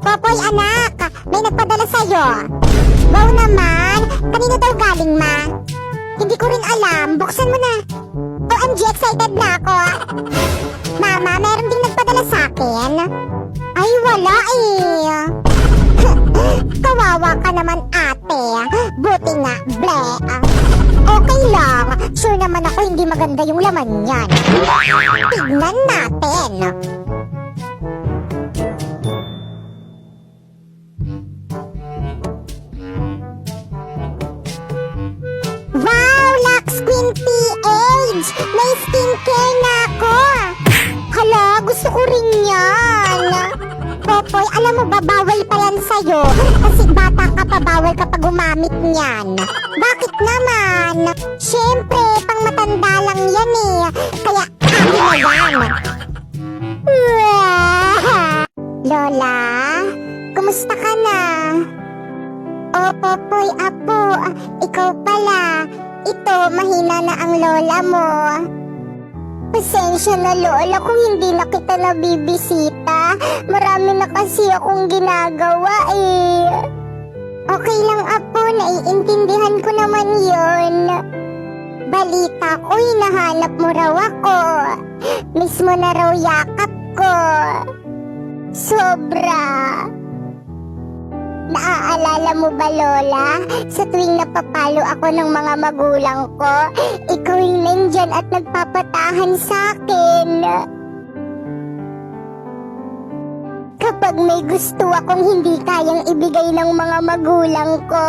Popoy anak, may nagpadala sa'yo. Wow naman, kanino daw galing ma? Hindi ko rin alam, buksan mo na. OMG, excited na ako. Mama, meron ding nagpadala sa'kin. Ay, wala eh. Kawawa ka naman ate. Buti nga, ble. Okay lang, sure naman ako hindi maganda yung laman yan. Tignan natin. Wow, Lux Queen PH! May skincare na ako! Hala, gusto ko rin yan! Popoy, alam mo ba, bawal pa yan sa'yo. Kasi bata ka pa, bawal ka pa gumamit niyan. Bakit naman? Siyempre, pang matanda lang yan eh. Kaya, akin na yan. Lola, kumusta ka na? Oh, Popoy, apo, ikaw pala. Ito, mahina na ang lola mo. Pasensya na lola kung hindi na kita nabibisita. Marami na kasi akong ginagawa eh. Okay lang apo, naiintindihan ko naman yon. Balita ko, hinahanap mo raw ako. Mismo na raw yakap ko. Sobra. Naaalala mo ba, Lola? Sa tuwing napapalo ako ng mga magulang ko, ikaw yung nandyan at nagpapatahan sa akin. Kapag may gusto akong hindi kayang ibigay ng mga magulang ko,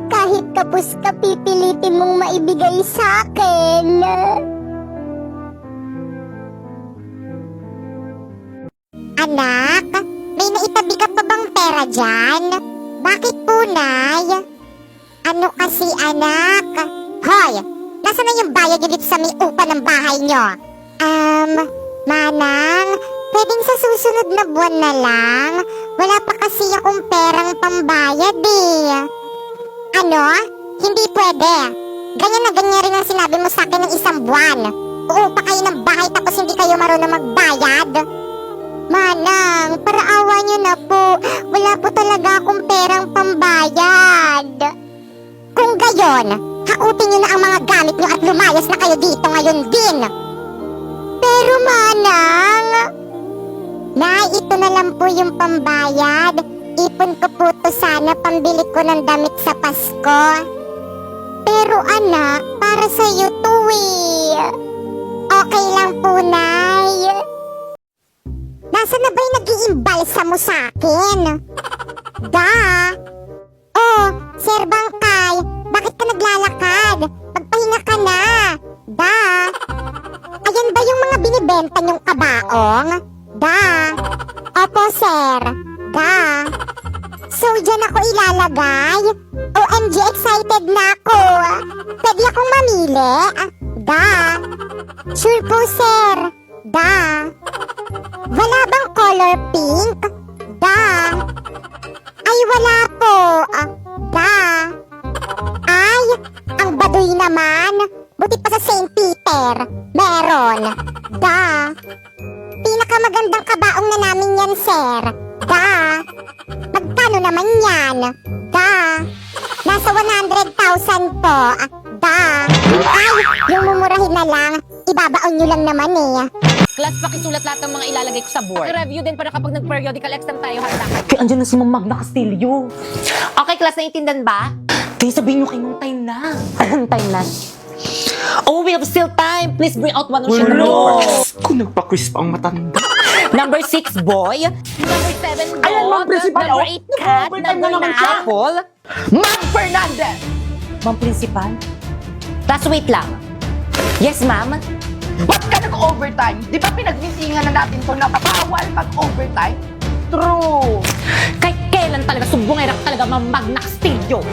kahit kapos ka pipilitin mong maibigay sa akin. Anak, may naitabi ka pa bang pera dyan? Bakit po, Nay? Ano kasi, anak? Hoy! Nasaan na yung bayad nyo dito sa may upa ng bahay nyo? Manang, pwedeng sa susunod na buwan na lang. Wala pa kasi akong perang pambayad eh. Ano? Hindi pwede. Ganyan na ganyan rin ang sinabi mo sa akin ng isang buwan. Uupa kayo ng bahay tapos hindi kayo marunong magbayad. Manang, paraawa niyo na po. Wala po talaga akong perang pambayad. Kung gayon, hakutin niyo na ang mga gamit niyo at lumayas na kayo dito ngayon din. Pero Manang, Nay, ito na lang po yung pambayad. Ipon ko po to sana pambili ko ng damit sa Pasko. Pero anak, para sa'yo to eh. Okay lang po, Nay. Nasaan na ba yung nag-iimbalsa mo sa akin? Oh, Sir Bangkay, bakit ka naglalakad? Magpahinga ka na. Ayan ba yung mga binibenta niyong kabaong? Opo, sir. So, dyan ako ilalagay? OMG, excited na ako. Pwede akong mamili? Sure po, sir. Wala bang color pink? Ay, wala po. Ay, ang baduy naman. Buti pa sa St. Peter. Meron. Pinakamagandang kabaong na namin yan, sir. Magkano naman yan? Nasa 100,000 po. Ay, yung mumurahin na lang. Ibabaon nyo lang naman eh. Class, pakisulat lahat ng mga ilalagay ko sa board. Review din para kapag nag-periodical exam tayo, handa. Kaya andyan na si Ma'am Magna Castillo. Okay, class, naiintindihan ba? Kaya sabihin nyo kay Ma'am time na. Anong time na? Oh, we have still time. Please bring out one of your Wala. papers. Kung nagpa-quiz pa ang matanda. Number 6, boy. Number 7, dog. Ayan, Ma'am Principal, Number oh. 8, cat. Nag-overtime Number na naman siya. 9, apple. Ma'am Fernandez! Ma'am Principal. Class, wait lang. Yes, ma'am. Ba't ka nag-overtime? Di ba pinagmitingan na natin to na bawal mag-overtime? True! Kahit kailan talaga sumbongera ka talaga, Ma'am Magna Castillo.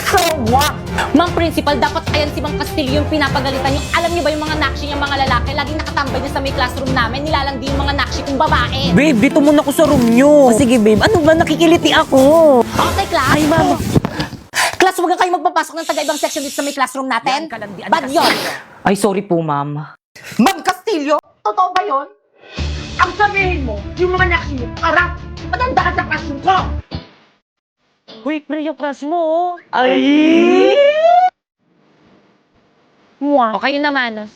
So what? Ma'am Principal, dapat ayan si Ma'am Castillo yung pinapagalitan yung alam niyo ba yung mga nakshi niyang mga lalaki laging nakatambay din sa may classroom namin, nilalandi yung mga nakshi kong babae. Babe, dito muna ako sa room nyo. Sige, babe. Ano ba? Nakikiliti ako. Okay, class. Ay, ma'am. Class, huwag na kayo magpapasok ng taga-ibang section dito sa may classroom natin. Yan, kalandian Bad kasi. yun. Ay, sorry po, ma'am. Ma'am Castillo? Totoo ba yun? Ang sabihin mo, yung mga nakshi mo, karap, matanda ka sa class Uy, pre, yung crush mo, oh. Ay! Mwah. Okay naman.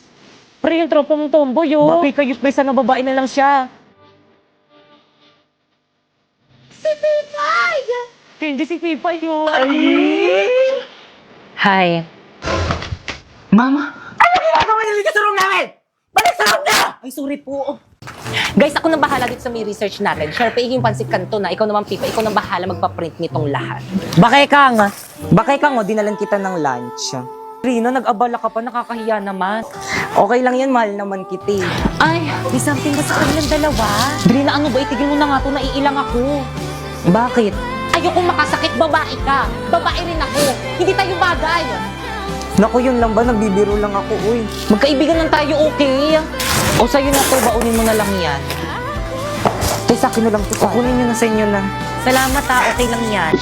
Pre, yung tropa mong tomboy, oh. Bakit kayo, pre, sana babae na lang siya. Si Pipay! Hindi si Pipay, oh. Hi. Mama, ano ginagawa niyo dito sa room namin? Balik sa room na! Ay, sorry po. Guys, ako nang bahala dito sa may research natin. Sure, paiging pansit kanto na. Ikaw naman, Pipa. Ikaw nang bahala magpa-print nitong lahat. Bakay kang, oh, dinalan kita ng lunch. Rina, nag-abala ka pa, nakakahiya naman. Okay lang yan, mahal naman kita. Ay, may something ba sa kanilang dalawa? Drina, ano ba? Itigil mo na nga to. Naiilang ako. Bakit? Ayoko makasakit. Babae ka. Babae rin ako. Hindi tayo bagay. Naku, yun lang ba? Nagbibiro lang ako, uy. Magkaibigan lang tayo, okay? O sa'yo na to, baunin mo na lang yan. Tay, sa akin na lang to. Kukunin nyo na sa inyo na. Salamat ha. Okay lang yan.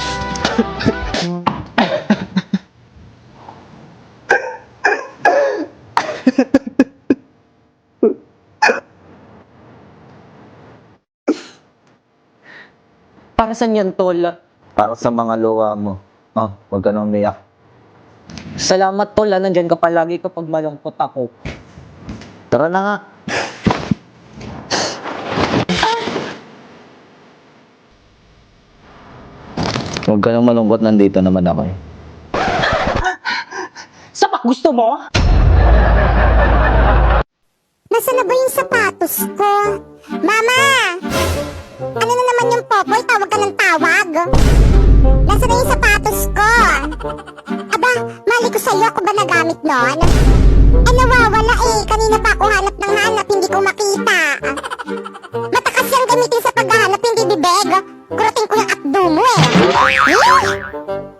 Para saan yan, tol? Para sa mga luwa mo. Oh, huwag ka nang umiyak. Salamat, tol. Nandyan ka palagi kapag malungkot ako. Tara na nga. Huwag ka nang malungkot, nandito naman ako eh. Sapak, gusto mo? Nasaan na ba yung sapatos ko? Mama! Ano na naman yung popoy? Tawag ka ng tawag. Nasaan na yung sapatos ko? Aba, mali ko sa'yo. Ako ba nagamit nun? Nawawala eh. Kanina pa ako hanap ng hanap. Hindi ko makita. Matakas yung gamitin sa paghahanap. Hindi bibeg. Kurating ko yung akdo mo eh.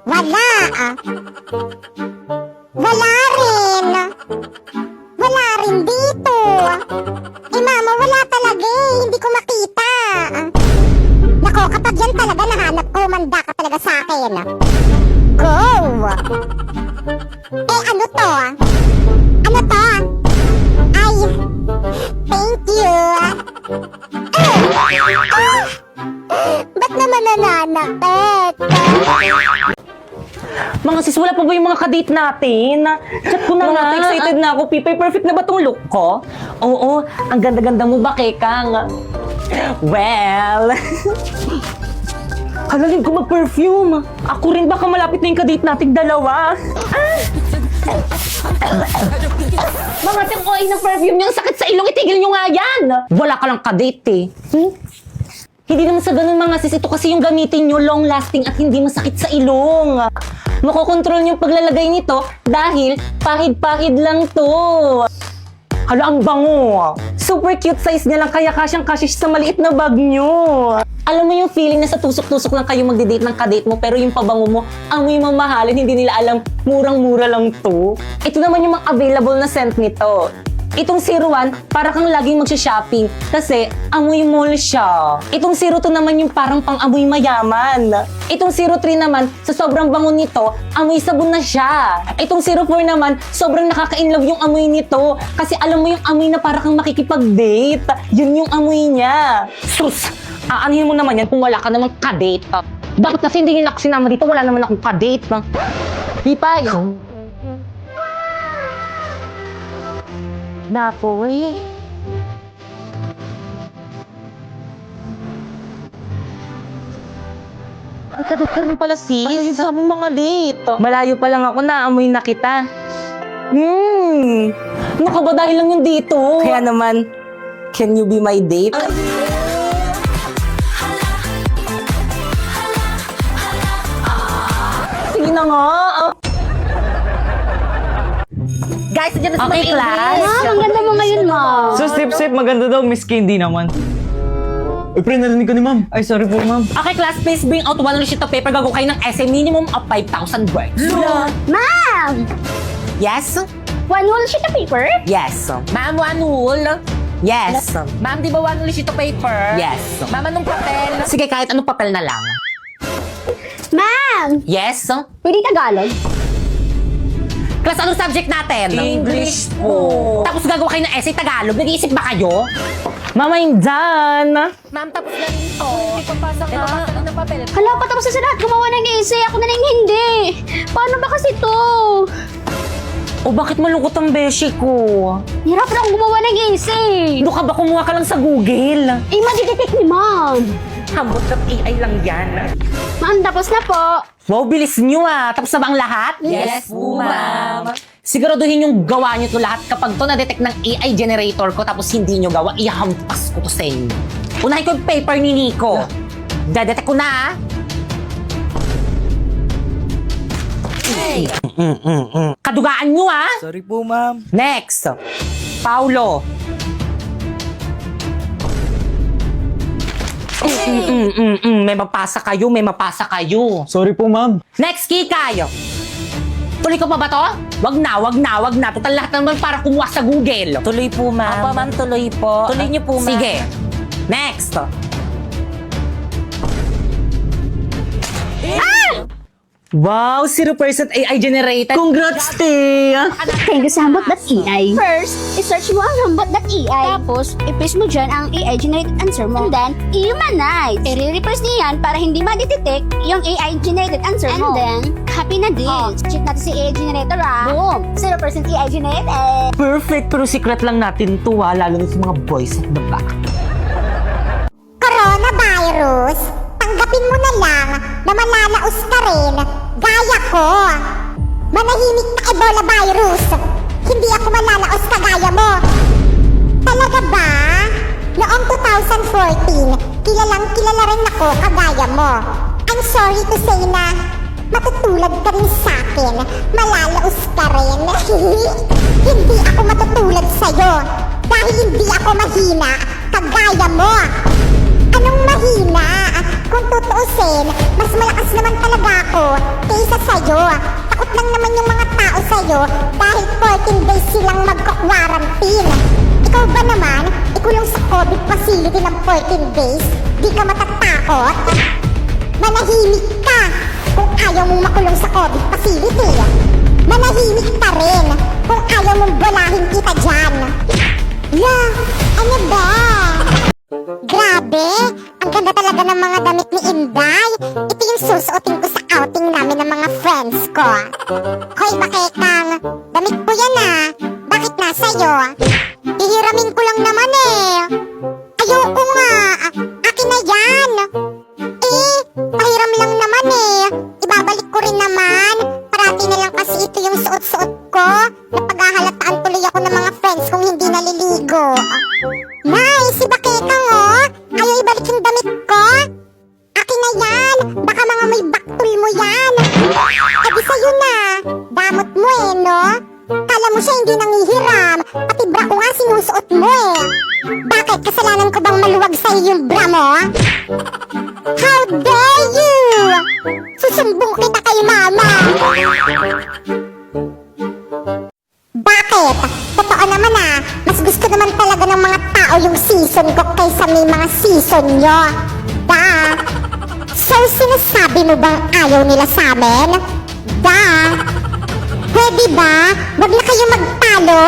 Wala. Wala rin. Wala rin dito. Mama, wala talaga eh. Hindi ko makita. Nako, kapag yan talaga nahanap ko, manda ka talaga sa akin. Go! Ano to? Ano to? Ay, thank you. Ba't naman nananakit? Mga sis, wala pa ba yung mga kadate natin? Chat ko na nga. Excited na ako, Pipay. Perfect na ba tong look ko? Oo, ang ganda-ganda mo ba, Kekang? Well... Halalin ko mag-perfume. Ako rin, baka malapit na yung kadate nating dalawa. Mga tikoy ng perfume niyang sakit sa ilong. Itigil niyo nga yan. Wala ka lang kadate eh. Hindi naman sa ganun mga sis. Ito kasi yung gamitin niyo long-lasting at hindi masakit sa ilong. Makokontrol niyo yung paglalagay nito dahil pahid-pahid lang to. Hala, ang bango. Super cute size niya lang, kaya kasyang-kasya siya sa maliit na bag niyo. Alam mo yung feeling na sa tusok-tusok lang kayo magdi-date ng kadate mo pero yung pabango mo, amoy mamahalin, hindi nila alam, murang-mura lang to. Ito naman yung mga available na scent nito. Itong 01, para kang laging magsha-shopping kasi amoy mall siya. Itong 02 naman yung parang pang-amoy mayaman. Itong 03 naman, sa sobrang bango nito, amoy sabon na siya. Itong 04 naman, sobrang nakaka-inlove yung amoy nito kasi alam mo yung amoy na para kang makikipag-date. Yun yung amoy niya. Sus! Aanhin mo naman yan kung wala ka namang kadate. Dapat kasi hindi nila ako sinama dito, wala naman akong kadate. Pipay! Napoy. Ang kadukar mo pala sis. Malayo sa among mga date. Malayo pa lang ako, naamoy na kita. Ano ka ba dahil lang yung dito? Kaya naman, can you be my date? Sige na nga. Guys, nandiyan na si Okay, class. Ang ganda mo ngayon, mo. So, sip, maganda daw, Miss Candy naman. Uy, pre, narinig ko ni ma'am. Ay, sorry po, ma'am. Okay, class, please bring out one sheet of paper. Gagawa kayo ng essay minimum of 5,000 words. Ma'am! Yes? One whole sheet of paper? Yes. Ma'am, one wool? Yes. Ma'am, di ba one whole sheet of paper? Yes. Ma'am, anong papel? Sige, kahit anong papel na lang. Ma'am! Yes? Pwede Tagalog? Class, anong subject natin? English po. Tapos gagawa kayo ng essay Tagalog. Nag-iisip ba kayo? Mama, dyan! Ma'am, tapos na rin po. Ipapasa ka. Ipapasa na ng papel. Hala, patapos na sa lahat. Gumawa ng essay. Ako na lang hindi. Paano ba kasi to? O bakit malungkot ang beshi ko? Hirapan akong gumawa ng essay. Ano ka ba kumuha ka lang sa Google? Eh, madidetect ni ma'am. Hambot ng AI lang yan. Ma'am, tapos na po. Wow, bilis nyo ah. Tapos na ba ang lahat? Yes po, ma'am. Siguraduhin yung gawa nyo to lahat. Kapag to na-detect ng AI generator ko tapos hindi nyo gawa, ihampas ko to sa inyo. Unahin ko yung paper ni Nico. Dadetect ko na ah. Kadugaan nyo ah. Sorry po, ma'am. Next. Paulo. May mapasa kayo, may mapasa kayo. Sorry po, ma'am. Next, Kikay. Tuloy ko pa ba to? Wag na, wag na, wag na. Total lahat naman para kumuha sa Google. Tuloy po, ma'am. Opo, ma'am, tuloy po. Tuloy niyo po, ma'am. Sige. Next. Wow, 0% AI generated. Congrats, te! Thank you sa hambot.ai. First, i-search mo ang hambot.ai. Tapos, i-paste mo dyan ang AI-generated answer mo. And then, i-humanize. I-reverse niya yan para hindi ma-detect yung AI-generated answer mo. And then, copy na din. Check natin si AI generator Boom! 0% AI generated. Perfect, pero secret lang natin to ha, lalo na sa mga boys at the back. Coronavirus, tanggapin mo na lang na malalaos ka rin, gaya ko. Manahimik na Ebola virus, hindi ako malalaos kagaya mo. Talaga ba? Noong 2014, kilalang kilala rin ako kagaya mo. I'm sorry to say na matutulad ka rin sa'kin, malalaos ka rin. Hindi ako matutulad sa'yo, dahil hindi ako mahina kagaya mo. Anong mahina? Kung tutuusin, mas malakas naman talaga ako kaysa sa'yo. Takot lang naman yung mga tao sa'yo dahil 14 days silang magka-quarantine. Ikaw ba naman, ikulong sa COVID facility ng 14 days? Di ka matatakot? Manahimik ka kung ayaw mong makulong sa COVID facility. Manahimik ka rin kung ayaw mong bolahin kita dyan. Yeah, ano ba? Grabe! Ang ganda talaga ng mga damit ni Inday. Ito yung susuotin ko sa outing namin ng mga friends ko. Hoy, Bakekang! Damit ko yan ah! Bakit nasa'yo? Hihiramin ko lang naman eh! Ayoko nga! Akin na yan! Eh, pahiram lang naman eh! Ibabalik ko rin naman! Parati na lang kasi ito yung suot-suot ko. Napaghahalataan tuloy ako ng mga friends kung hindi naliligo. Nice! Si Bakekang oh! Ayaw ibalik yung damit ko! Akin na yan! Baka mga may baktul mo yan! Eh di sa'yo na! Damot mo eh, no? Kala mo siya hindi nangihiram! Pati bra ko nga sinusuot mo eh! Bakit? Kasalanan ko bang maluwag sa'yo yung bra mo? How dare you! Susumbong kita kay mama! Bakit? Totoo naman ah, mas gusto naman talaga ng mga tao yung season ko kaysa may mga season nyo. Da! So sinasabi mo bang ayaw nila sa amin? Da! Pwede ba? Wag na kayo magtalo?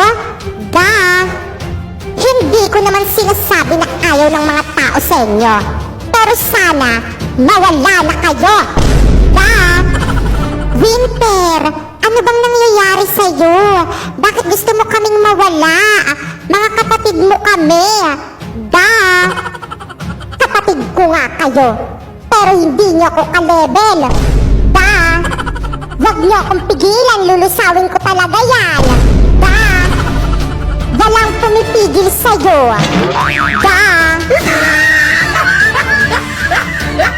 Da! Hindi ko naman sinasabi na ayaw ng mga tao sa inyo. Pero sana, mawala na kayo! Da! Winter! Ano bang nangyayari sa'yo? Bakit gusto mo kaming mawala? Mga kapatid mo kami. Da! Kapatid ko nga kayo. Pero hindi niyo ako ka-level. Da! Huwag niyo akong pigilan. Lulusawin ko talaga yan. Da! Walang pumipigil sa'yo. Da!